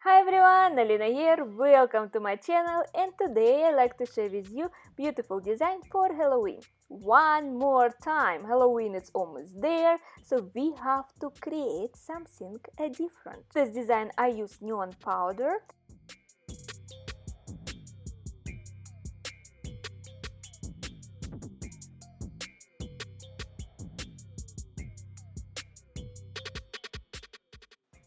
Hi everyone, Alina here, welcome to my channel, and today I'd like to share with you beautiful design for Halloween. One more time, Halloween is almost there, so we have to create something different. This design I use neon powder.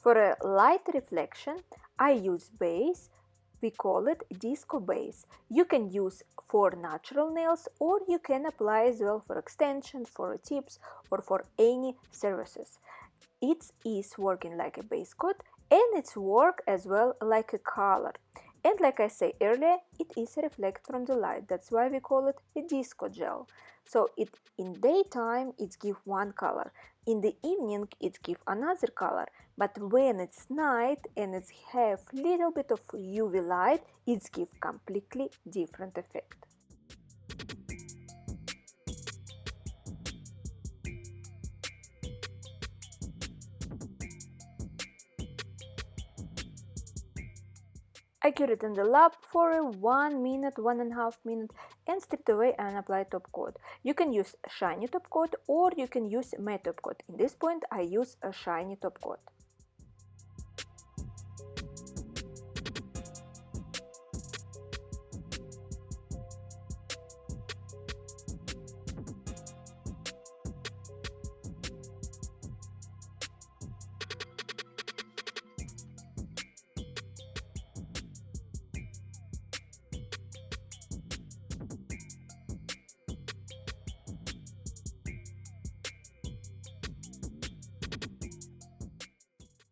For a light reflection, I use base. We call it disco base. You can use for natural nails or you can apply as well for extension, for tips or for any surfaces. It is working like a base coat and it's work as well like a color. And like I say earlier, it is reflect from the light. That's why we call it a disco gel. So it in daytime it give one color, in the evening it give another color, but when it's night and it's have little bit of UV light, it give completely different effect. I cure it in the lab for 1 minute, 1.5 minutes, and straight away and apply top coat. You can use shiny top coat or you can use matte top coat. In this point I use a shiny top coat.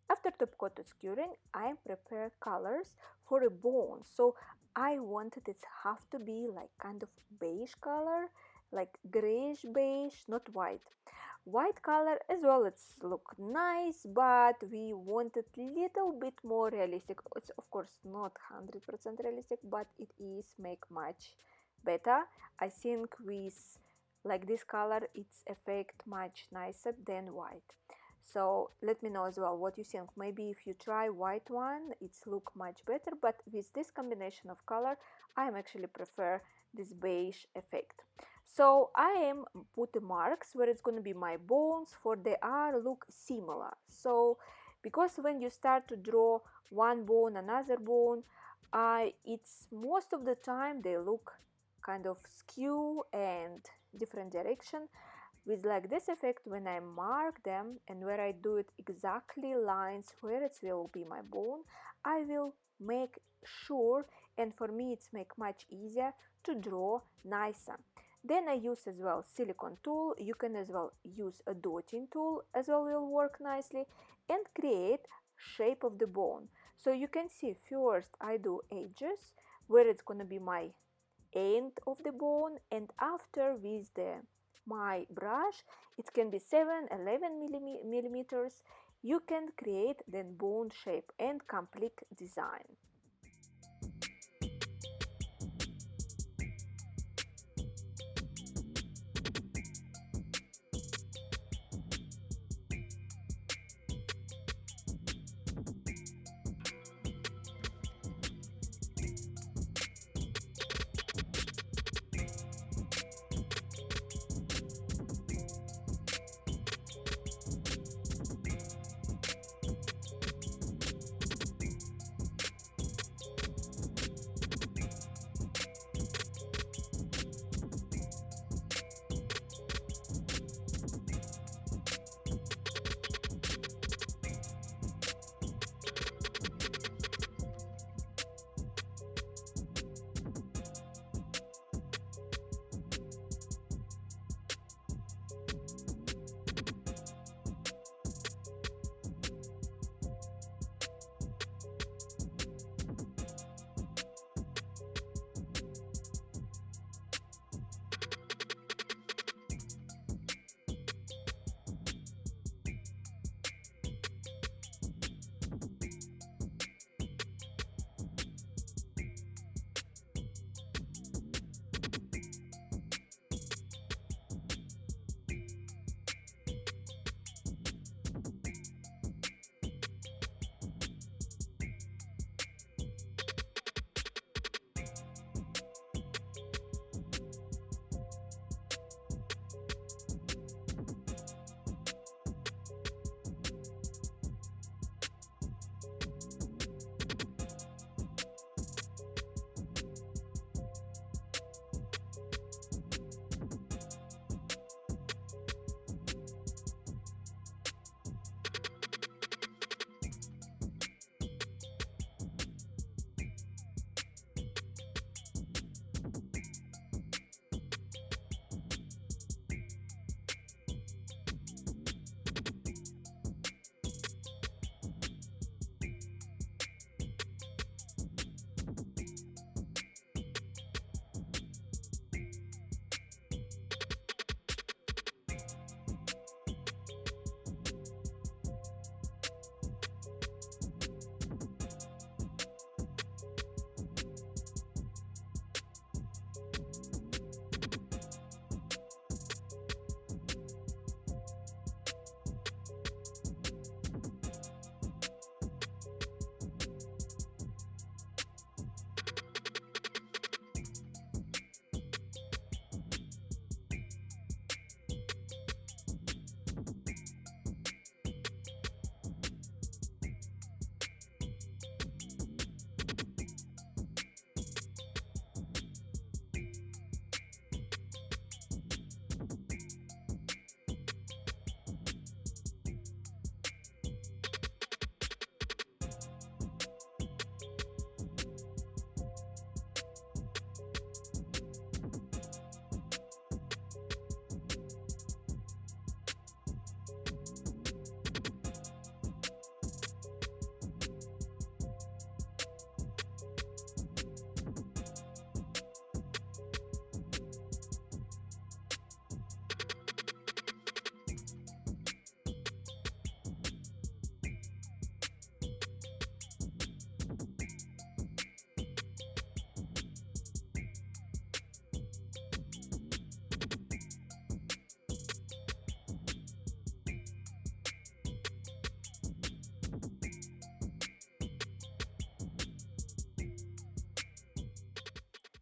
After top coat is curing, I prepare colors for a bone. So I wanted it have to be like kind of beige color, like grayish beige, not white. White color as well, it's look nice, but we wanted little bit more realistic. It's of course not 100% realistic, but it is make much better. I think with like this color, it's effect much nicer than white. So let me know as well what you think. Maybe if you try white one, it's look much better, but with this combination of color I actually prefer this beige effect. So I am put the marks where it's going to be my bones, for they are look similar. So because when you start to draw one bone another bone, it's most of the time they look kind of skew and different direction. With like this effect, when I mark them and where I do it exactly lines where it will be my bone, I will make sure, and for me it's make much easier to draw nicer. Then I use as well silicone tool. You can as well use a dotting tool as well, will work nicely, and create shape of the bone. So you can see first I do edges where it's gonna be my end of the bone, and after with the my brush, it can be 7-11 millimeters, you can create then bone shape and complete design.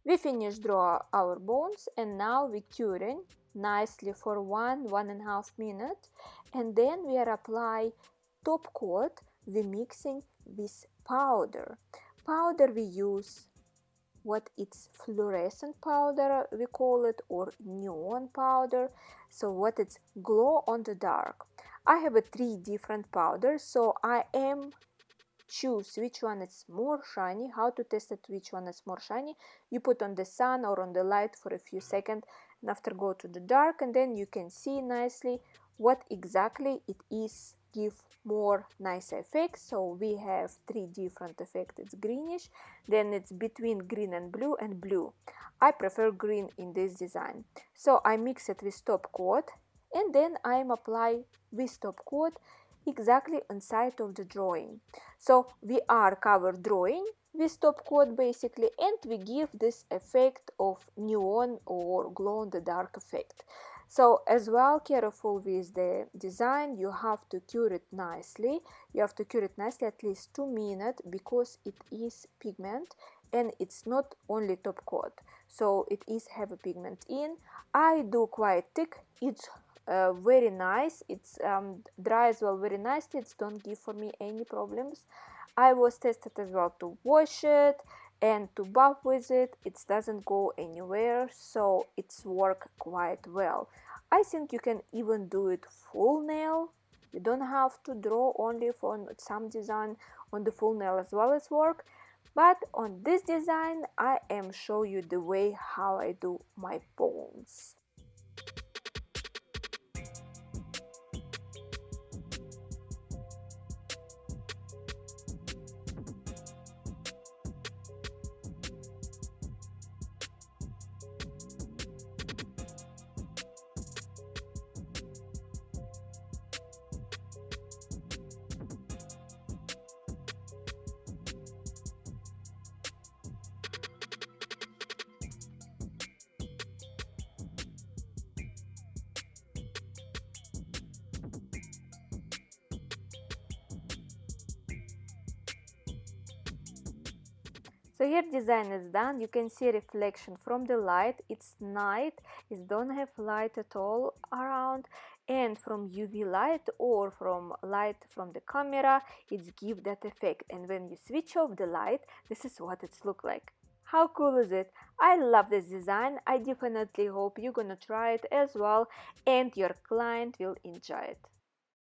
We finished draw our bones, and now we curing nicely for 1.5 minutes, and then we are apply top coat. We mixing with powder. Powder we use what it's fluorescent powder we call it, or neon powder, so what it's glow on the dark. I have a 3 different powders, so I am choose which one is more shiny. How to test it which one is more shiny? You put on the sun or on the light for a few seconds, and after go to the dark, and then you can see nicely what exactly it is give more nice effects. So we have 3 different effects. It's greenish, then it's between green and blue, and blue. I prefer green in this design, so I mix it with top coat, and then I am apply with top coat exactly inside of the drawing. So we are cover drawing with top coat basically, and we give this effect of neon or glow in the dark effect. So as well, careful with the design, you have to cure it nicely. You have to cure it nicely at least 2 minutes, because it is pigment and it's not only top coat, so it is have a pigment in. I do quite thick. It's very nice. It's dry as well very nicely. It don't give for me any problems. I was tested as well to wash it and to buff with it. It doesn't go anywhere, so it's work quite well. I think you can even do it full nail. You don't have to draw only for some design on the full nail as well as work. But on this design, I am show you the way how I do my bones. So here design is done. You can see reflection from the light. It's night, it don't have light at all around, and from UV light or from light from the camera, it's give that effect. And when you switch off the light, this is what it's look like. How cool is it? I love this design. I definitely hope you're gonna try it as well, and your client will enjoy it.